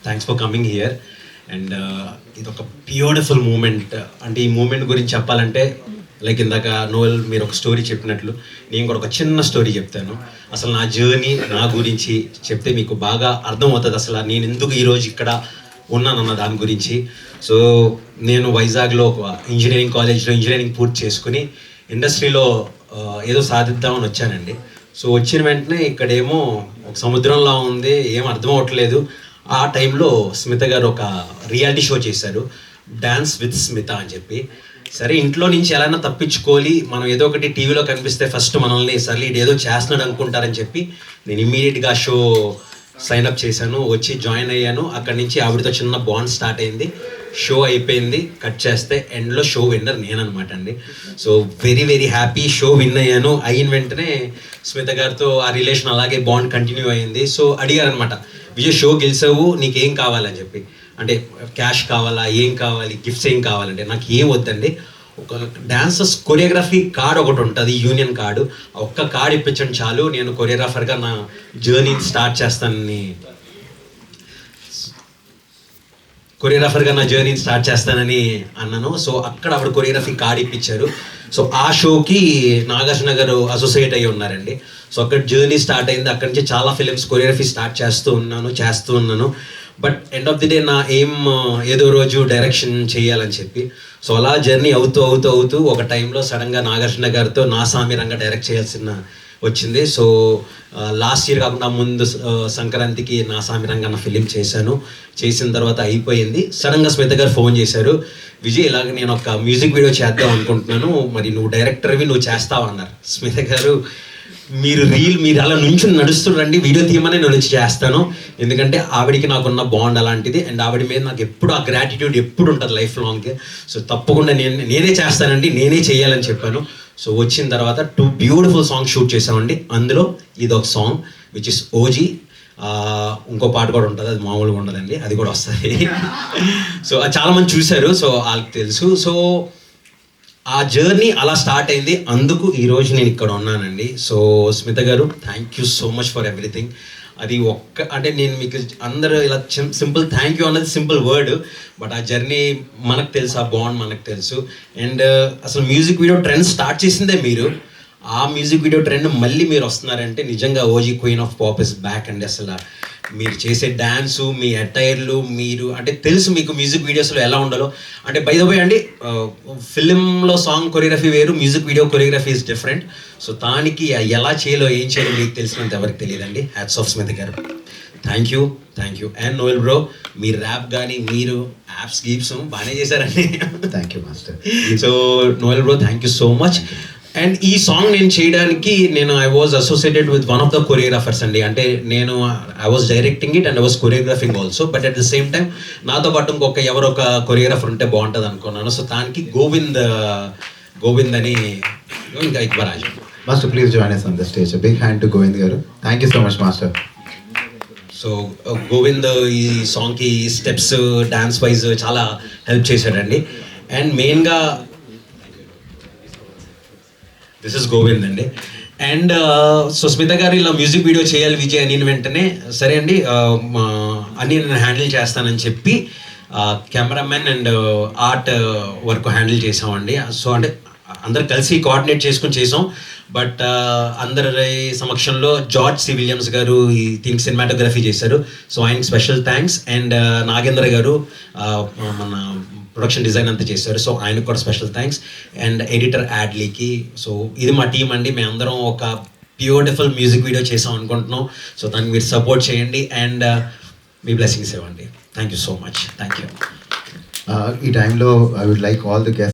Thanks for coming here and ఇది ఒక beautiful moment. అంటే ఈ మూమెంట్ గురించి చెప్పాలంటే లైక్ ఇందాక నోవెల్ మీరు ఒక స్టోరీ చెప్పినట్లు నేను కూడా ఒక చిన్న స్టోరీ చెప్తాను. అసలు నా జర్నీ నా గురించి చెప్తే మీకు బాగా అర్థమవుతుంది అసలు నేను ఎందుకు ఈరోజు ఇక్కడ ఉన్నానన్న దాని గురించి. సో నేను వైజాగ్లో ఒక ఇంజనీరింగ్ కాలేజ్లో ఇంజనీరింగ్ పూర్తి చేసుకుని ఇండస్ట్రీలో ఏదో సాధిద్దామని వచ్చానండి. సో వచ్చిన వెంటనే ఇక్కడేమో ఒక సముద్రంలా ఉంది, ఏం అర్థం అవ్వట్లేదు. ఆ టైంలో స్మిత గారు ఒక రియాలిటీ షో చేశారు, డాన్స్ విత్ స్మిత అని చెప్పి. సరే ఇంట్లో నుంచి ఎలాగైనా తప్పించుకోవాలి, మనం ఏదో ఒకటి టీవీలో కనిపిస్తే ఫస్ట్ మనల్ని సర్లీ ఏదో చేస్తున్నాడు అనుకుంటారని చెప్పి నేను ఇమ్మీడియట్గా షో సైన్అప్ చేశాను, వచ్చి జాయిన్ అయ్యాను. అక్కడి నుంచి ఆవిడతో చిన్న బాండ్ స్టార్ట్ అయింది. షో అయిపోయింది, కట్ చేస్తే ఎండ్లో షో విన్నర్ నేననమాట అండి. So very very happy, show win అయ్యాను. అయిన వెంటనే స్మిత గారితో ఆ రిలేషన్ అలాగే బాండ్ కంటిన్యూ అయ్యింది. సో అడిగారనమాట, విజయ్ షో గెలిచావు నీకేం కావాలని చెప్పి. అంటే క్యాష్ కావాలా, ఏం కావాలి, గిఫ్ట్స్ ఏం కావాలంటే నాకు ఏం వద్దండి, ఒక డాన్సర్స్ కొరియోగ్రఫీ కార్డ్ ఒకటి ఉంటుంది, యూనియన్ కార్డు, ఒక్క కార్డ్ ఇప్పించండి చాలు, నేను కొరియోగ్రాఫర్గా నా జర్నీని స్టార్ట్ చేస్తానని అన్నాను. సో అక్కడ ఆవిడ కొరియోగ్రఫీ కార్డ్ ఇప్పించారు. సో ఆ షోకి నాగార్జున గారు అసోసియేట్ అయ్యి ఉన్నారండి. సో అక్కడ జర్నీ స్టార్ట్ అయింది. అక్కడి నుంచి చాలా ఫిలిమ్స్ కొరియోగ్రఫీ స్టార్ట్ చేస్తూ ఉన్నాను. But end of the day నా ఎయిమ్ ఏదో రోజు డైరెక్షన్ చేయాలని చెప్పి. సో అలా జర్నీ అవుతూ ఒక టైంలో సడన్గా నాగార్జున గారితో నా సామిరంగా డైరెక్ట్ చేయాల్సిన వచ్చింది. సో లాస్ట్ ఇయర్ కాకుండా ముందు సంక్రాంతికి నా సామిరంగా నా ఫిలిం చేసిన తర్వాత అయిపోయింది. సడన్గా స్మిత గారు ఫోన్ చేశారు, విజయ్ ఇలాగ నేను ఒక మ్యూజిక్ వీడియో చేద్దాం అనుకుంటున్నాను, మరి నువ్వు డైరెక్టర్వి నువ్వు చేస్తావు అన్నారు. స్మిత గారు మీరు అలా నుంచి నడుస్తుండండి, వీడియో తీయమని నేను వచ్చి చేస్తాను, ఎందుకంటే ఆవిడికి నాకున్న బాండ్ అలాంటిది అండ్ ఆవిడ మీద నాకు ఎప్పుడు ఆ గ్రాటిట్యూడ్ ఎప్పుడు ఉంటుంది లైఫ్ లాంగ్. సో తప్పకుండా నేనే చేస్తానండి, నేనే చేయాలని చెప్పాను. సో వచ్చిన తర్వాత 2 బ్యూటిఫుల్ సాంగ్స్ షూట్ చేసామండి. అందులో ఇది ఒక సాంగ్ విచ్ ఇస్ ఓజీ. ఇంకో పాట కూడా ఉంటుంది, అది మామూలుగా ఉండదండి, అది కూడా వస్తుంది. సో అది చాలామంది చూశారు, సో వాళ్ళకి తెలుసు. సో ఆ జర్నీ అలా స్టార్ట్ అయింది, అందుకు ఈరోజు నేను ఇక్కడ ఉన్నానండి. So Smitha garu thank you so much for everything. అది అంటే నేను మీకు అందరూ ఇలా సింపుల్ థ్యాంక్ యూ అన్నది సింపుల్ వర్డ్, బట్ ఆ జర్నీ మనకు తెలుసు, ఆ బాండ్ మనకు తెలుసు. అండ్ అసలు మ్యూజిక్ వీడియో ట్రెండ్ స్టార్ట్ చేసిందే మీరు, ఆ మ్యూజిక్ వీడియో ట్రెండ్ మళ్ళీ మీరు వస్తున్నారంటే నిజంగా OG queen of pop is back అండి. అసలు మీరు చేసే డ్యాన్సు, మీ అటైర్లు, మీరు అంటే తెలుసు మీకు మ్యూజిక్ వీడియోస్లో ఎలా ఉండాలో. అంటే బై ద వే అండి, ఫిలింలో సాంగ్ కొరియోగ్రఫీ వేరు, music video choreography is different. So దానికి ఎలా చేయాలో ఏం చేయాలో మీకు తెలిసినంత ఎవరికి తెలియదండి. Hats off Smita garu, thank you. And Noel bro, మీ ర్యాప్ కానీ మీరు యాప్స్ గీప్స్ బాగానే చేశారండి. Thank you master. So Noel bro thank you so much. And ఈ సాంగ్ నేను చేయడానికి I was associated with one of the choreographers అండి. అంటే I was directing it and I was choreographing also, but at the same time నాతో పాటు ఎవరో ఒక choreographer ఉంటే బాగుంటుంది అనుకున్నాను. సో దానికి గోవింద్ అని ఇంకా ఇక్బరాజ్. Master please join us on the stage. A big hand to Govind గారు. Thank you so much master. So Govind ఈ సాంగ్కి స్టెప్స్ డాన్స్ వైజ్ చాలా హెల్ప్ చేశాడండి. అండ్ మెయిన్గా దిస్ ఇస్ గోవింద్ అండి. అండ్ సో స్మిత గారు ఇలా మ్యూజిక్ వీడియో చేయాలి విజయ్ అని వెంటనే సరే అండి అన్నీ నేను హ్యాండిల్ చేస్తానని చెప్పి cameraman and art work handle చేసామండి. సో అంటే అందరు కలిసి కోఆర్డినేట్ చేసుకుని చేసాం. బట్ అందరి సమక్షంలో జార్జ్ సి విలియమ్స్ గారు ఈ థింగ్ సినిమాటోగ్రఫీ చేశారు. సో ఆయనకి స్పెషల్ థ్యాంక్స్. అండ్ నాగేంద్ర గారు మన ప్రొడక్షన్ డిజైన్ అంతా చేశారు. సో ఆయనకు కూడా స్పెషల్ థ్యాంక్స్. అండ్ ఎడిటర్ యాడ్లీకి. సో ఇది మా టీం అండి. మేమందరం ఒక బ్యూటిఫుల్ మ్యూజిక్ వీడియో చేసాం అనుకుంటున్నాం. సో దానికి మీరు సపోర్ట్ చేయండి అండ్ మీ బ్లెస్సింగ్స్ ఇవ్వండి. Thank you so much. Thank you. ఈ టైంలో I would like all the guest